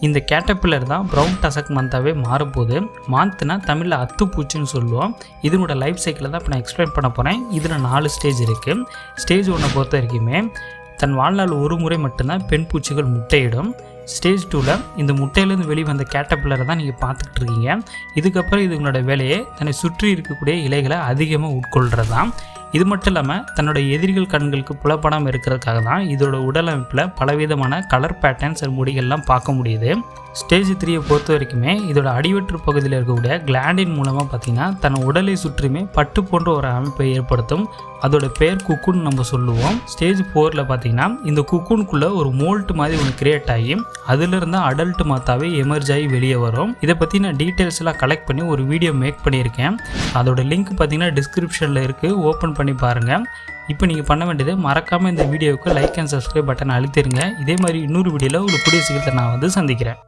இந்த கேட்டர்பில்லர் தான் ப்ரௌன் டசக் மந்தாவே மாறும்போது. மாந்த்னா தமிழில் அத்துப்பூச்சின்னு சொல்லுவோம். இதனோட லைஃப் சைக்கிளை தான் இப்போ நான் எக்ஸ்பிளைன் பண்ண போகிறேன். இதில் 4 ஸ்டேஜ் இருக்குது. ஸ்டேஜ் 1 பொறுத்த வரைக்குமே தன் வாழ்நாள் ஒரு முறை மட்டும்தான் பெண் பூச்சிகள் முட்டையிடும். ஸ்டேஜ் 2ல் இந்த முட்டையிலேருந்து வெளிவந்த கேட்டர்பில்லரை தான் நீங்கள் பார்த்துக்கிட்டு இருக்கீங்க. இதுக்கப்புறம் இதுங்களோட வேலையை தன்னை சுற்றி இருக்கக்கூடிய இலைகளை அதிகமாக உட்கொள்கிறது தான். இது மட்டும் இல்லாமல் தன்னோட எதிரிகள் கண்களுக்கு புலப்படாமல் இருக்கிறதுக்காக தான் இதோட உடலமைப்பில் பலவிதமான கலர் பேட்டர்ன்ஸ் முடிகள்லாம் பார்க்க முடியுது. ஸ்டேஜ் 3 பொறுத்த வரைக்குமே இதோட அடிவற்று பகுதியில் இருக்கக்கூடிய கிளாண்டின் மூலமாக பார்த்திங்கன்னா தன் உடலை சுற்றியுமே பட்டு போன்ற ஒரு அமைப்பை ஏற்படுத்தும். அதோட பேர் குக்குன்னு நம்ம சொல்லுவோம். ஸ்டேஜ் 4ல் பார்த்திங்கன்னா இந்த குக்குனுக்குள்ளே ஒரு மோல்ட் மாதிரி ஒன்று கிரியேட் ஆகி அதிலிருந்து அடல்ட் மாத்தாவே எமர்ஜ் ஆகி வெளியே வரும். இதை பற்றி நான் டீட்டெயில்ஸ்லாம் கலெக்ட் பண்ணி ஒரு வீடியோ மேக் பண்ணியிருக்கேன். அதோட லிங்க் பார்த்திங்கன்னா டிஸ்கிரிப்ஷனில் இருக்குது, ஓப்பன் பண்ணி பாருங்கள். இப்போ நீங்கள் பண்ண வேண்டியது மறக்காமல் இந்த வீடியோவுக்கு லைக் அண்ட் சப்ஸ்கிரைப் பட்டன் அழுத்திடுங்க. இதே மாதிரி இன்னொரு வீடியோவில் ஒரு புதிய சீக்கிரத்தை நான் சந்திக்கிறேன்.